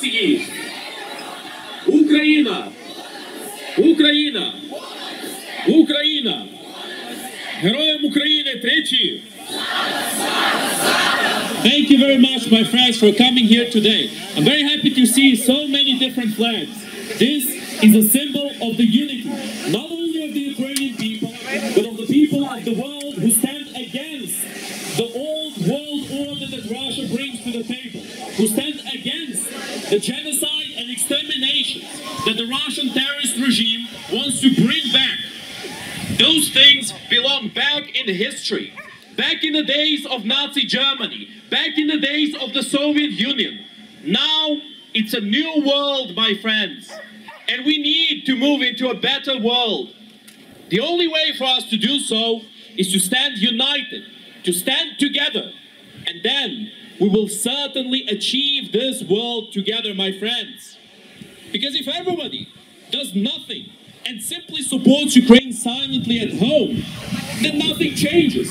нації. Україна! Україна! Україна! Героям України тричі! Thank you very much, my friends, for coming here today. I'm very happy to see so many different flags. This is a symbol of the unity, not only of the Ukrainian people, but of the people of the world who stand against the old world order that Russia brings to the table, who stand against the genocide and extermination that the Russian terrorist regime wants to bring back. Those things belong back in history, back in the days of Nazi Germany, back in the days of the Soviet Union. Now it's a new world, my friends, and we need to move into a better world. The only way for us to do so is to stand united, to stand together, and then we will certainly achieve this world together, my friends. Because if everybody does nothing and simply supports Ukraine silently at home, then nothing changes.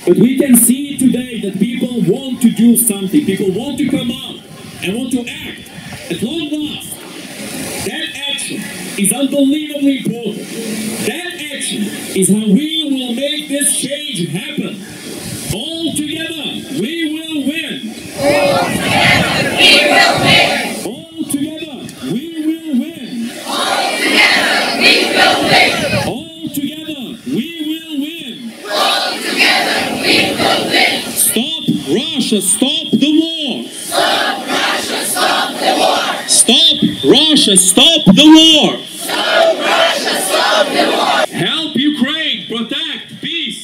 But we can see today that people want to do something. People want to come out and want to act. At long last, that action is unbelievably important. That action is how we will make this change happen. All together, we will win. All together, we will win. All together, we will win. All together, we will win. All together, we will win. All together, we will win. Stop Russia, stop the war. Stop Russia, stop the war. Stop Russia, stop the war. Stop Russia, stop the war. Help Ukraine protect peace.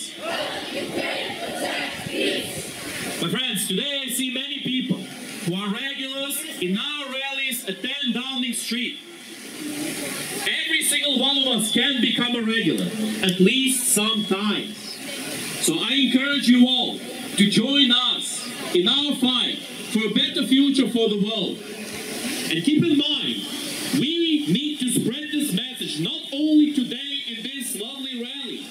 My friends, today I see many people who are regulars in our rallies at 10 Downing Street. Every single one of us can become a regular, at least sometimes. So I encourage you all to join us in our fight for a better future for the world. And keep in mind, we need to spread this message not only today in this lovely rally.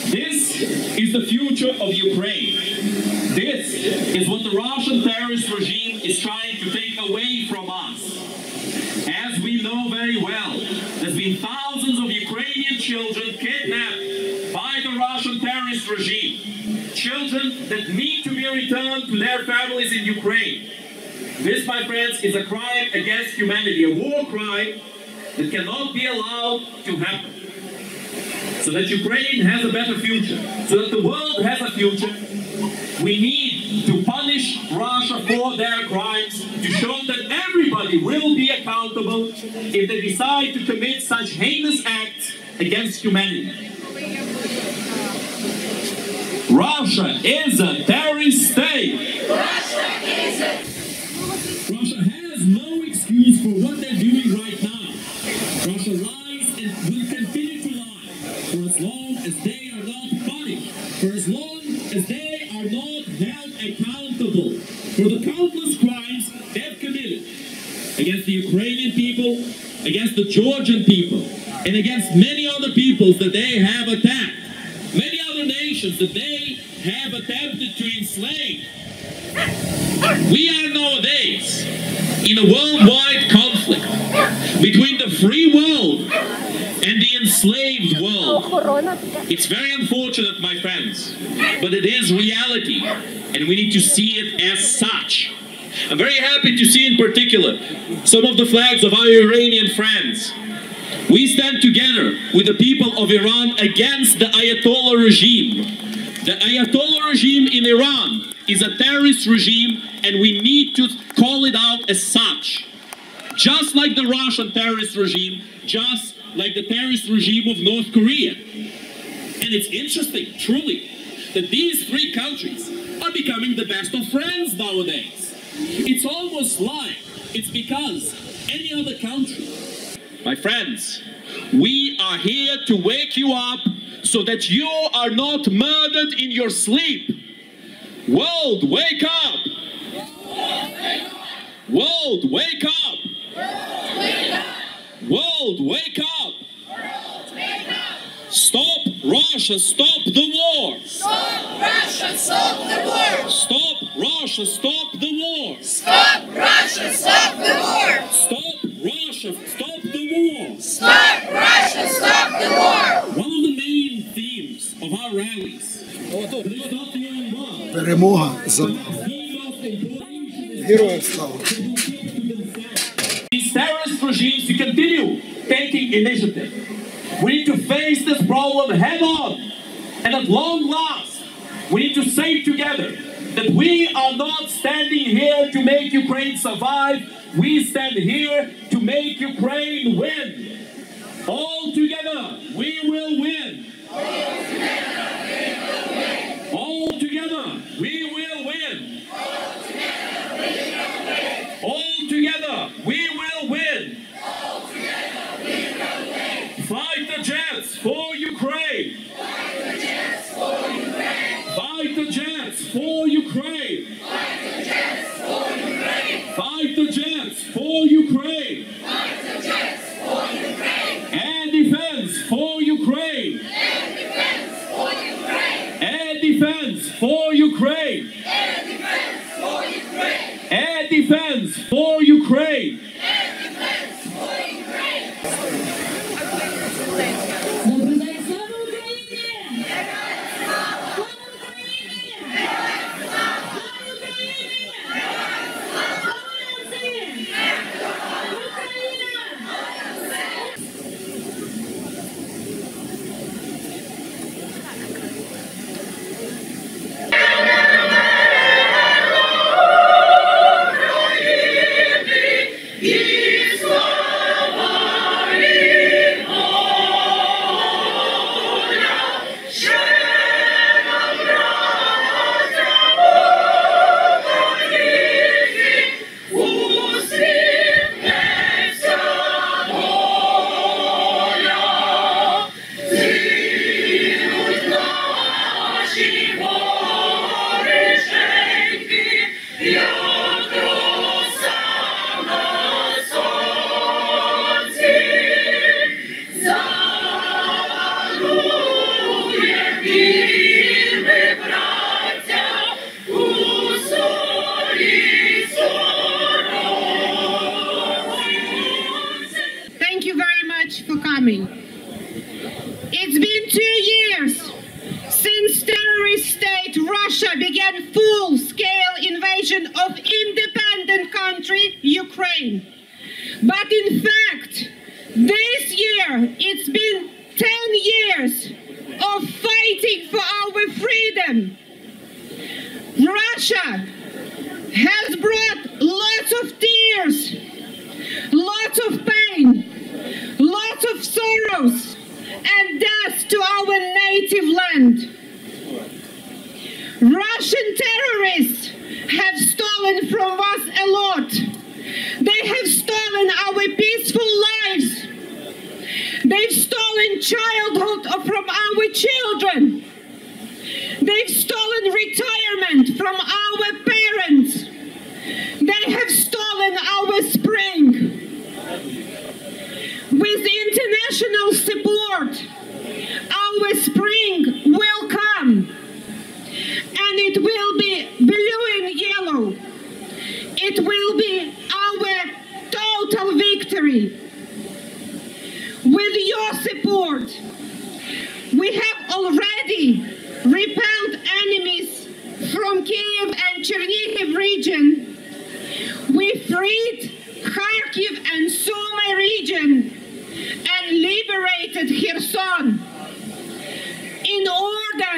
This is the future of Ukraine. This is what the Russian terrorist regime is trying to take away from us. As we know very well, there's been thousands of Ukrainian children kidnapped by the Russian terrorist regime. Children that need to be returned to their families in Ukraine. This, my friends, is a crime against humanity, a war crime that cannot be allowed to happen. So that Ukraine has a better future, so that the world has a future, we need to punish Russia for their crimes, to show that everybody will be accountable if they decide to commit such heinous acts against humanity. Russia is a terrorist state. Russia is a... Russia has no excuse for what they're doing right now. Russia lies and will continue to lie for as long as they are not punished, for as long as they are not held accountable for the countless crimes they've committed against the Ukrainian people, against the Georgian people, and against many other peoples that they have attacked, many other nations that they have attempted to enslave. We are nowadays in a worldwide conflict between the free world and the enslaved world. It's very unfortunate, my friends, but it is reality, and we need to see it as such. I'm very happy to see in particular some of the flags of our Iranian friends. We stand together with the people of Iran against the Ayatollah regime. The Ayatollah regime in Iran is a terrorist regime, and we need to call it out as such. Just like the Russian terrorist regime, just like the terrorist regime of North Korea. And it's interesting, truly, that these three countries are becoming the best of friends nowadays. It's almost like it's because any other country. My friends, we are here to wake you up so that you are not murdered in your sleep. World, wake up! World, wake up! World, wake up! Russia, stop the war! Stop Russia, stop the war! Stop Russia, stop the war! Stop Russia, stop the war! Stop Russia, stop the war! Stop Russia, stop the war! One of the main themes of our rallies, but it's not the only one, Перемога за нами. Героям слава. these terrorist regimes to continue taking initiative. We need to face this problem head on, and at long last, we need to say together that we are not standing here to make Ukraine survive, we stand here to make Ukraine win. All together, we will win. All together, we will win. All together, we will win. Fight the jets for Ukraine. Fight the jets for Ukraine. Fight the jets for Ukraine. Fight the jets for Ukraine. Air defense for Ukraine. Air defense for Ukraine. Air defense for Ukraine. Добрий день, слава Україні! Слава Україні! Слава Україні! Слава нації! Україна! Thank you very much for coming. It's been 2 years since terrorist state Russia began full-scale invasion of independent country Ukraine. But in fact, this year it's been 10 years of fighting for our freedom. Russia has brought lots of tears, lots of pain, lots of sorrows and death to our native land. Russian terrorists have stolen from us a lot. They have stolen our peaceful lives. They've stolen childhood from our children. They've stolen retirement from our parents. They have stolen our spring. With international support, our spring will come. And it will be blue and yellow. It will be our total victory. With your support, we have already repelled enemies from Kiev and Chernihiv region. We freed Kharkiv and Sumy region and liberated Kherson. In order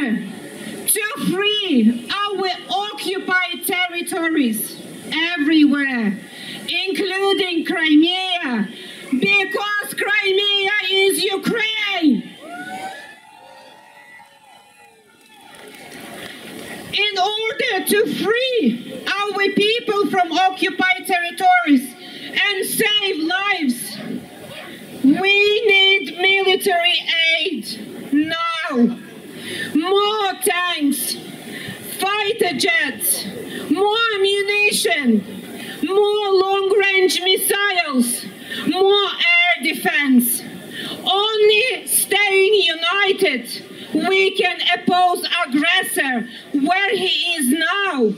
to free our occupied territories everywhere, including Crimea, because Crimea is Ukraine. In order to free our people from occupied territories and save lives, we need military aid now. More tanks, fighter jets, more ammunition, more long-range missiles, more air defense. Only staying united we can oppose aggressor where he is now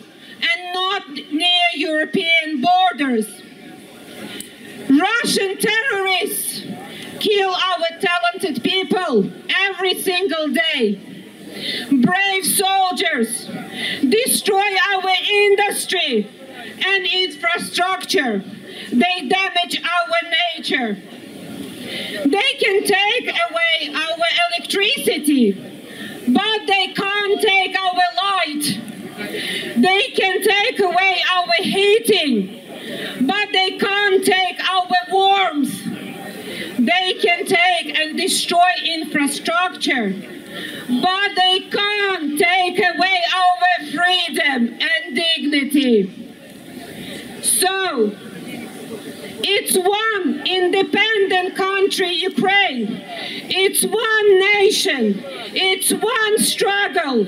and not near European borders. Russian terrorists kill our talented people every single day. Brave soldiers destroy our industry and infrastructure. They damage our nature. They can take away our electricity, but they can't take our light. They can take away our heating, but they can't take our warmth. They can take and destroy infrastructure, but they can't take away our freedom and dignity. So, it's one independent country, Ukraine. It's one nation. It's one struggle.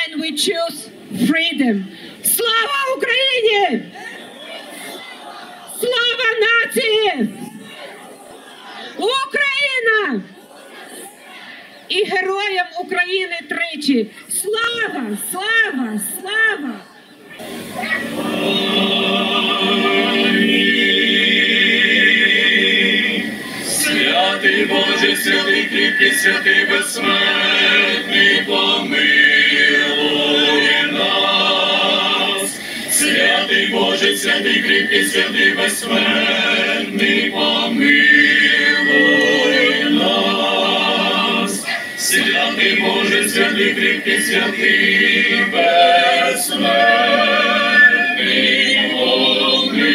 And we choose freedom. Слава Україні! Слава нації! Україна! І героям України тричі. Слава! Слава! Слава! Святий Боже, святий кріпкий, святий безсмертний, помилуй нас. Святий Боже, святий кріпкий, святий безсмертний, помилуй нас. Святий Боже, святий кріпкий, святий безсмертний, помилуй.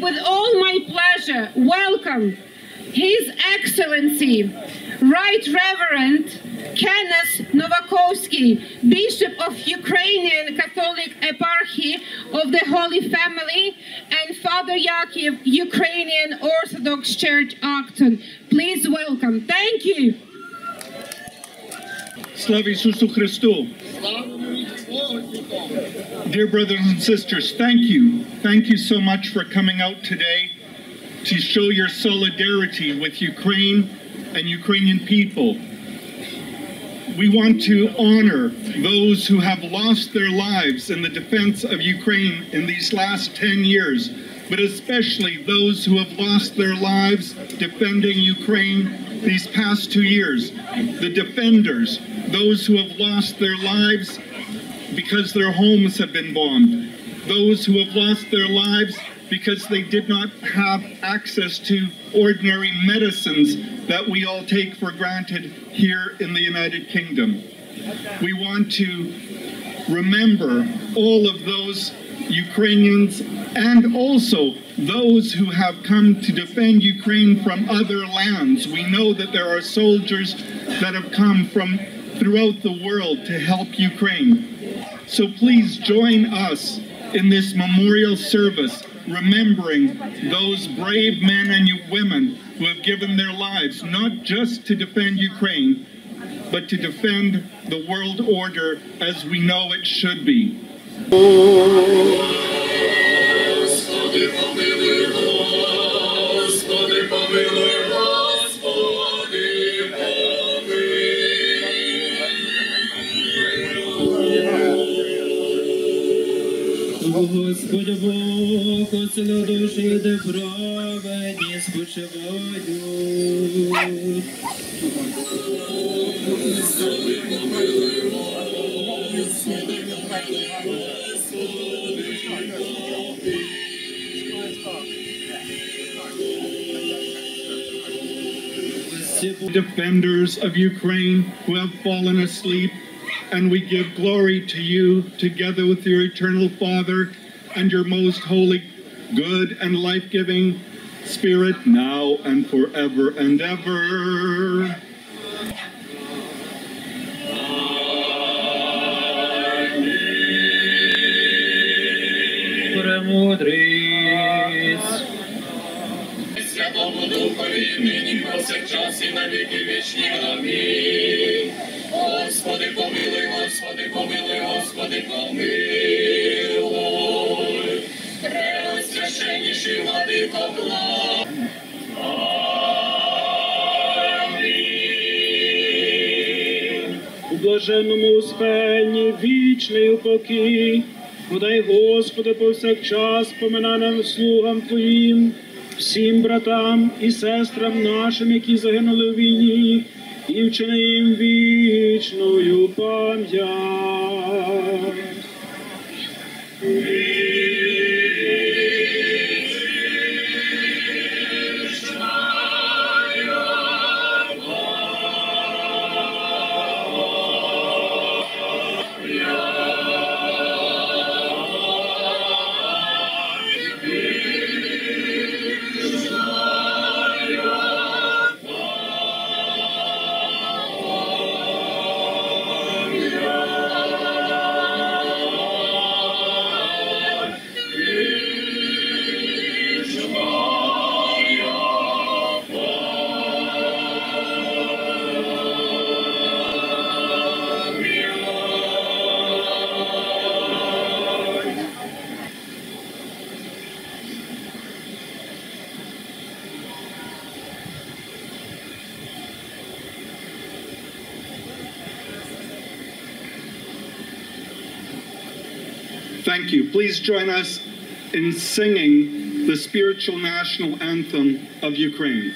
With all my pleasure, welcome His Excellency, Right Reverend Kenneth Novakovsky, Bishop of Ukrainian Catholic Eparchy of the Holy Family, and Father Yakov, Ukrainian Orthodox Church Acton. Please welcome. Thank you. Slava Isusu Christu. Dear brothers and sisters, thank you. Thank you so much for coming out today to show your solidarity with Ukraine and Ukrainian people. We want to honor those who have lost their lives in the defense of Ukraine in these last 10 years, but especially those who have lost their lives defending Ukraine these past 2 years. The defenders, those who have lost their lives because their homes have been bombed. Those who have lost their lives because they did not have access to ordinary medicines that we all take for granted here in the United Kingdom. We want to remember all of those Ukrainians and also those who have come to defend Ukraine from other lands. We know that there are soldiers that have come from throughout the world to help Ukraine. So please join us in this memorial service, remembering those brave men and women who have given their lives, not just to defend Ukraine, but to defend the world order as we know it should be. Господь Бог, оселя душі, де праведні спочивають. Defenders of Ukraine who have fallen asleep, and we give glory to you together with your eternal Father and your most holy, good and life-giving Spirit, now and forever and ever. Премудрість. Святому Духові, нині повсякчас і на віки вічні. Амінь. Господи, помилуй, Господи, помилуй, Господи, помилуй. блаженному успенні, вічний упокій. Подай, Господи, повсякчас поминай нам слугам Твоїм, всім братам і сестрам нашим, які загинули у війні, і вчини їм вічною пам'ять. Thank you. Please join us in singing the spiritual national anthem of Ukraine.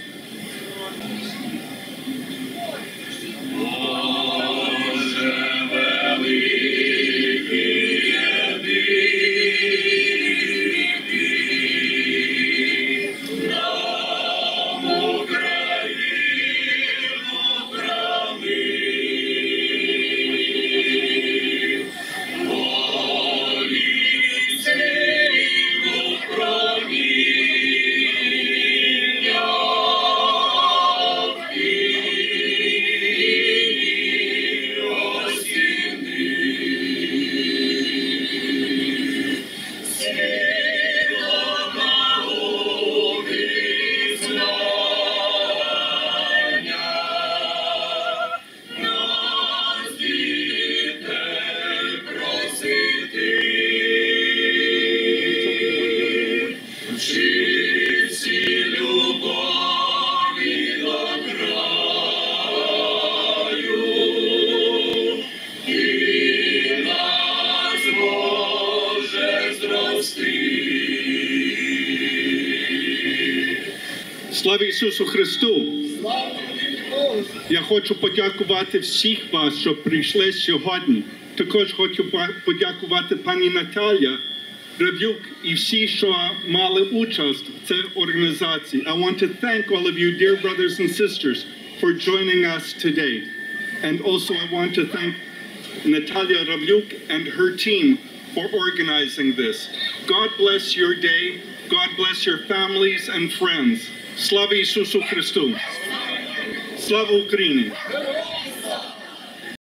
Слава Ісусу Христу! Я хочу подякувати всіх вас, що прийшли сьогодні. Також хочу подякувати пані Наталя Равлюк і всі, що мали участь в цій організації. I want to thank all of you, dear brothers and sisters, for joining us today. And also I want to thank Natalia Равлюк and her team for organizing this. God bless your day. God bless your families and friends. Слава Ісусу Христу! Слава Україні!